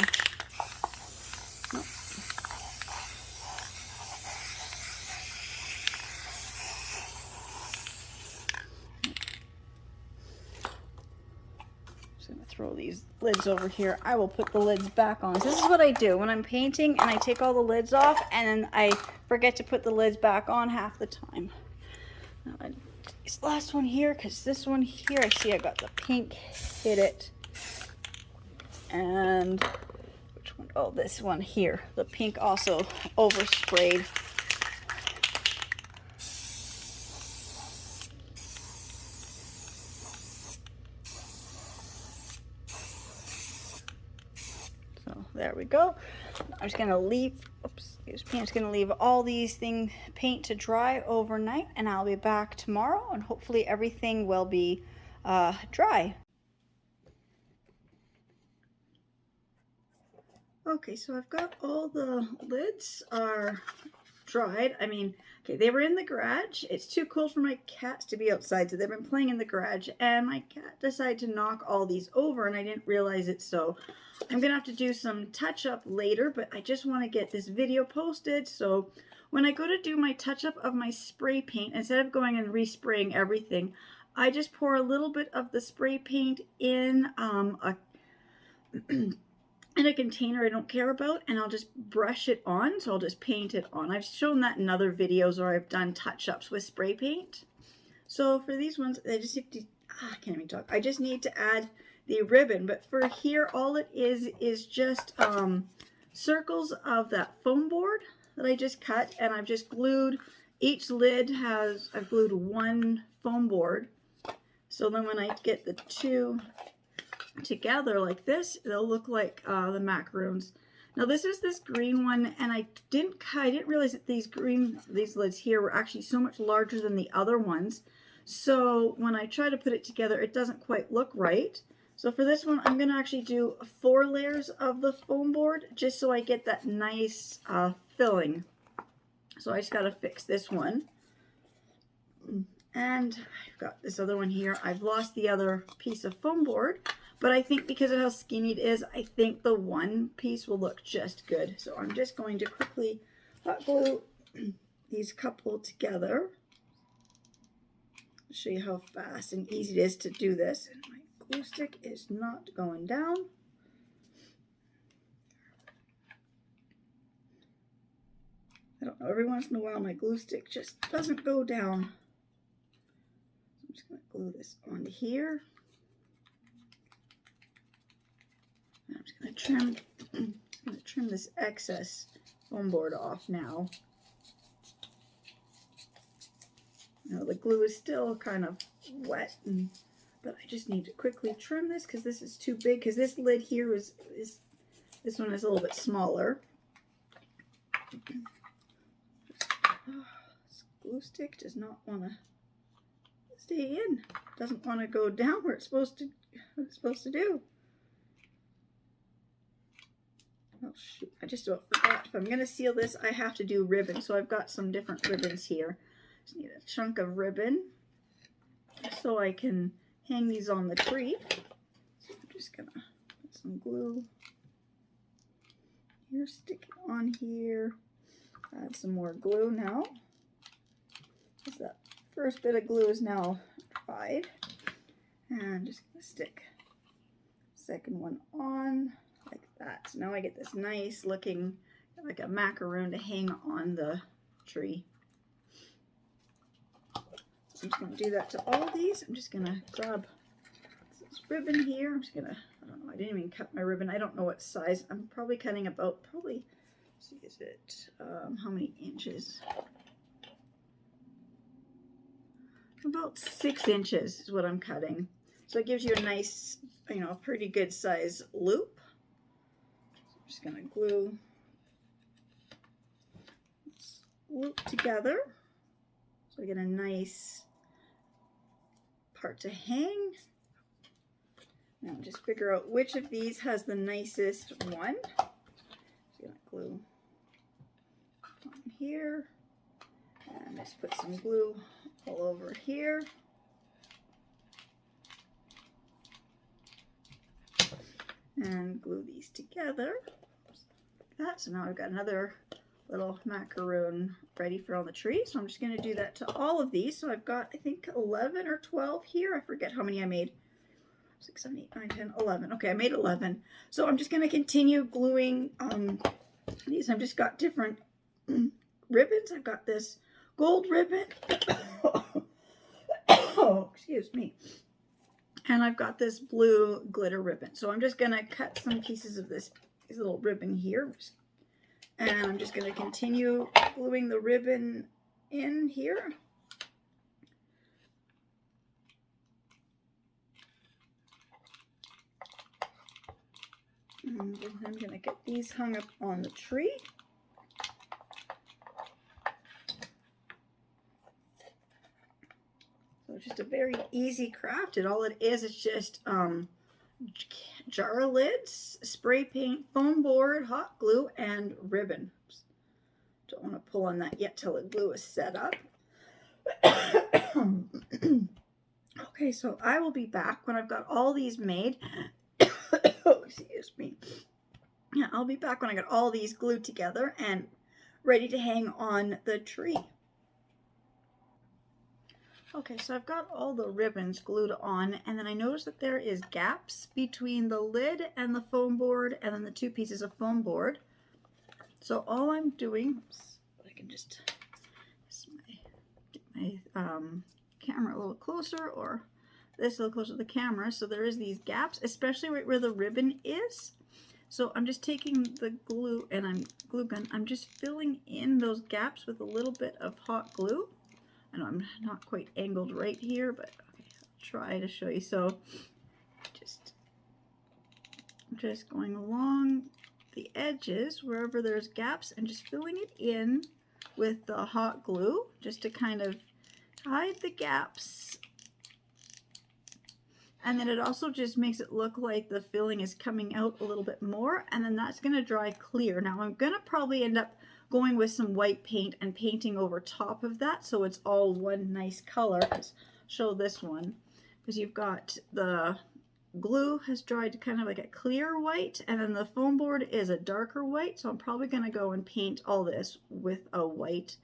No. Just gonna throw these lids over here. I will put the lids back on. This is what I do when I'm painting, and I take all the lids off, and then I forget to put the lids back on half the time. Now, this last one here, because this one here, I see I got the pink hit it. And which one? Oh, this one here. The pink also oversprayed. So there we go. I'm just gonna leave, oops, excuse me, I'm just gonna leave all these paint to dry overnight, and I'll be back tomorrow, and hopefully everything will be dry. Okay, so I've got all the lids are dried. I mean, okay, they were in the garage. It's too cold for my cats to be outside, so they've been playing in the garage, and my cat decided to knock all these over, and I didn't realize it, so I'm gonna have to do some touch-up later, but I just want to get this video posted, so when I go to do my touch-up of my spray paint, instead of going and respraying everything, I just pour a little bit of the spray paint in in a container I don't care about, and I'll just brush it on, so I'll just paint it on. I've shown that in other videos where I've done touch-ups with spray paint. So for these ones, I just have to, I can't even talk. I just need to add the ribbon, but for here, all it is just circles of that foam board that I just cut, and I've just glued, each lid has, I've glued one foam board. So then when I get the two together like this, they'll look like the macaroons. Now this is this green one, and I didn't realize that these lids here were actually so much larger than the other ones. So when I try to put it together, it doesn't quite look right. So for this one, I'm going to actually do 4 layers of the foam board just so I get that nice filling. So I just got to fix this one. And I've got this other one here. I've lost the other piece of foam board, but I think because of how skinny it is, I think the one piece will look just good. So I'm just going to quickly hot glue these couple together. I'll show you how fast and easy it is to do this. And my glue stick is not going down. I don't know, every once in a while my glue stick just doesn't go down. I'm just going to glue this onto here. I'm just going to trim this excess foam board off now. Now the glue is still kind of wet, but I just need to quickly trim this because this is too big, because this lid here is this one is a little bit smaller. This glue stick does not want to stay in. Doesn't want to go down where it's supposed to do. Oh shoot, I just about forgot. If I'm going to seal this, I have to do ribbon. So I've got some different ribbons here. Just need a chunk of ribbon so I can hang these on the tree. So I'm just going to put some glue here, stick it on here. Add some more glue now. That first bit of glue is now dried. And just going to stick the second one on like that. So now I get this nice looking, like a macaroon to hang on the tree. So I'm just going to do that to all of these. I'm just going to grab this ribbon here. I'm just going to, I don't know, I didn't even cut my ribbon. I don't know what size. I'm probably cutting about, let's see, is it, how many inches? About 6 inches is what I'm cutting. So it gives you a nice, you know, pretty good size loop. So I'm just going to glue this loop together. So I get a nice part to hang. Now just figure out which of these has the nicest one. Just gonna glue on here, and just put some glue all over here. And glue these together. Like that. So now I've got another little macaroon ready for on the tree. So I'm just going to do that to all of these. So I've got, I think, 11 or 12 here. I forget how many I made. 6, 7, 8, 9, 10, 11. Okay, I made 11. So I'm just going to continue gluing these. I've just got different ribbons. I've got this gold ribbon. Oh, excuse me. And I've got this blue glitter ribbon. So I'm just going to cut some pieces of this little ribbon here. And I'm just going to continue gluing the ribbon in here. And then I'm going to get these hung up on the tree. So it's just a very easy craft. And all it is just jar lids, spray paint, foam board, hot glue, and ribbon. Oops. Don't want to pull on that yet till the glue is set up. Okay, so I will be back when I've got all these made. Oh, excuse me. Yeah, I'll be back when I got all these glued together and ready to hang on the tree. Okay, so I've got all the ribbons glued on, and then I noticed that there is gaps between the lid and the foam board, and then the two pieces of foam board. So all I'm doing, I can just get my camera a little closer, or this a little closer to the camera. So there is these gaps, especially right where the ribbon is. So I'm just taking the glue and glue gun. I'm just filling in those gaps with a little bit of hot glue. I know I'm not quite angled right here, but okay, I'll try to show you. So just going along the edges wherever there's gaps and just filling it in with the hot glue just to kind of hide the gaps. And then it also just makes it look like the filling is coming out a little bit more, and then that's going to dry clear. Now I'm going to probably end up going with some white paint and painting over top of that so it's all one nice color. Show this one, because you've got the glue has dried to kind of like a clear white, and then the foam board is a darker white. So I'm probably going to go and paint all this with a white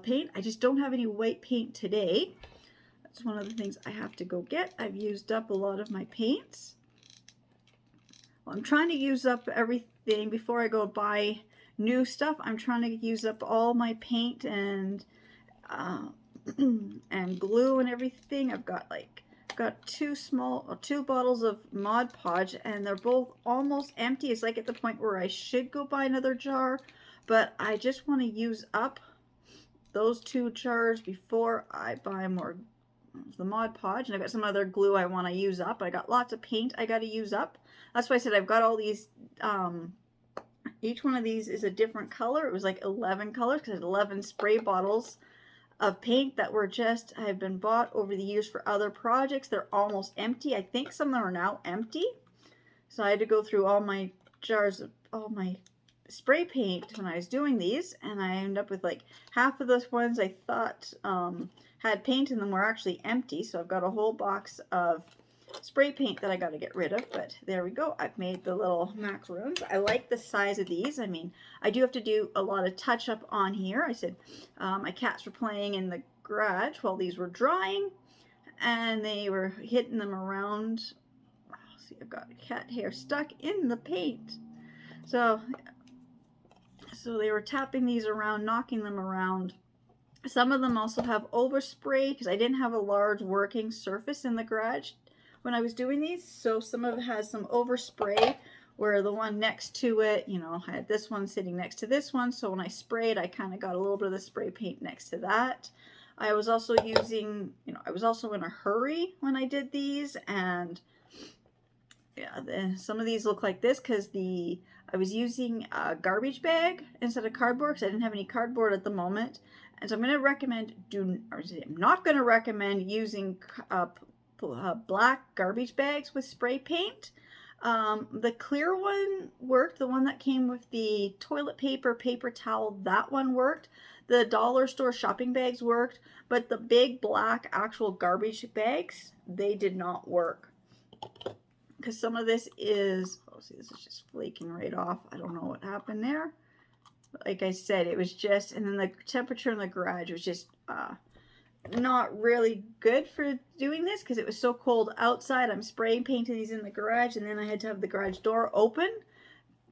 paint. I just don't have any white paint today. That's one of the things I have to go get. I've used up a lot of my paints. Well, I'm trying to use up everything before I go buy new stuff. I'm trying to use up all my paint and and glue and everything. I've got two bottles of Mod Podge, and they're both almost empty. It's like at the point where I should go buy another jar, but I just want to use up those 2 jars before I buy more of the Mod Podge. And I've got some other glue I want to use up. I got lots of paint I got to use up. That's why I said I've got all these each one of these is a different color. It was like 11 colors because I had 11 spray bottles of paint that were just, have been bought over the years for other projects. They're almost empty. I think some of them are now empty. So I had to go through all my jars of all my spray paint when I was doing these, and I ended up with like half of those ones I thought had paint in them were actually empty. So I've got a whole box of spray paint that I got to get rid of, but there we go. I've made the little macaroons. I like the size of these. I mean, I do have to do a lot of touch up on here. I said my cats were playing in the garage while these were drying, and they were hitting them around. Oh, see, I've got cat hair stuck in the paint. So they were tapping these around, knocking them around. Some of them also have overspray because I didn't have a large working surface in the garage when I was doing these. So some of it has some overspray, where the one next to it, you know, I had this one sitting next to this one. So when I sprayed, I kind of got a little bit of the spray paint next to that. I was also using, you know, I was also in a hurry when I did these, and yeah, some of these look like this because I was using a garbage bag instead of cardboard because I didn't have any cardboard at the moment. And so I'm going to recommend, I'm not going to recommend using black garbage bags with spray paint. The clear one worked, the one that came with the toilet paper, paper towel, that one worked. The dollar store shopping bags worked, but the big black actual garbage bags, they did not work. Because some of this is, oh, see, this is just flaking right off. I don't know what happened there. But like I said, it was just, and then the temperature in the garage was just not really good for doing this because it was so cold outside. I'm spray painting these in the garage, and then I had to have the garage door open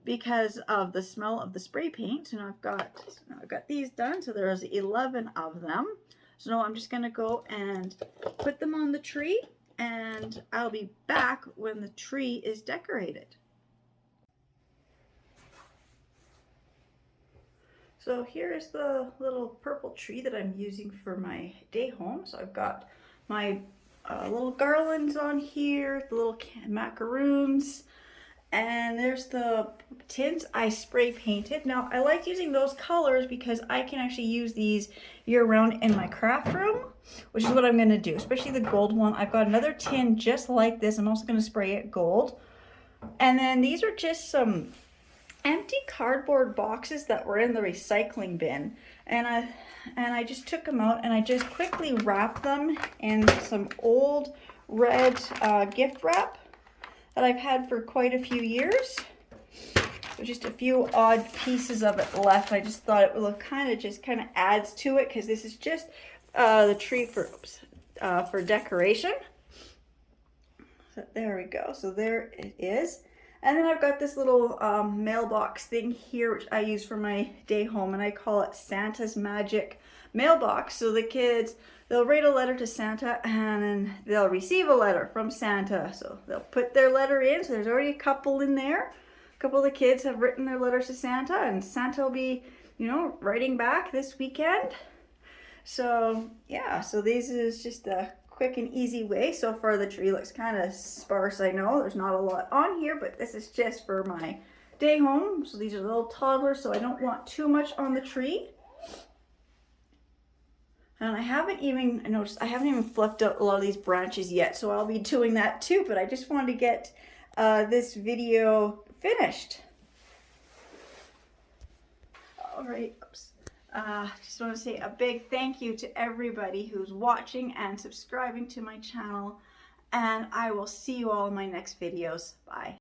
because of the smell of the spray paint. And I've got these done, so there's 11 of them. So now I'm just gonna go and put them on the tree, and I'll be back when the tree is decorated. So here is the little purple tree that I'm using for my day home. So I've got my little garlands on here, the little macaroons, and there's the tins I spray painted. Now I like using those colors because I can actually use these year round in my craft room, which is what I'm going to do, especially the gold one. I've got another tin just like this. I'm also going to spray it gold. And then these are just some empty cardboard boxes that were in the recycling bin, and I just took them out and I just quickly wrapped them in some old red gift wrap that I've had for quite a few years. So just a few odd pieces of it left. I just thought it would look kind of adds to it because this is just the tree for decoration. So there we go. So there it is. And then I've got this little mailbox thing here, which I use for my day home, and I call it Santa's Magic Mailbox. So the kids, they'll write a letter to Santa, and then they'll receive a letter from Santa. So they'll put their letter in. So there's already a couple in there. A couple of the kids have written their letters to Santa, and Santa will be, writing back this weekend. So yeah, so this is just a quick and easy way. So far the tree looks kind of sparse. I know there's not a lot on here, but this is just for my day home. So these are little toddlers, so I don't want too much on the tree. And I haven't even fluffed out a lot of these branches yet, so I'll be doing that too, but I just wanted to get this video finished. All right, oops. Just want to say a big thank you to everybody who's watching and subscribing to my channel, and I will see you all in my next videos. Bye.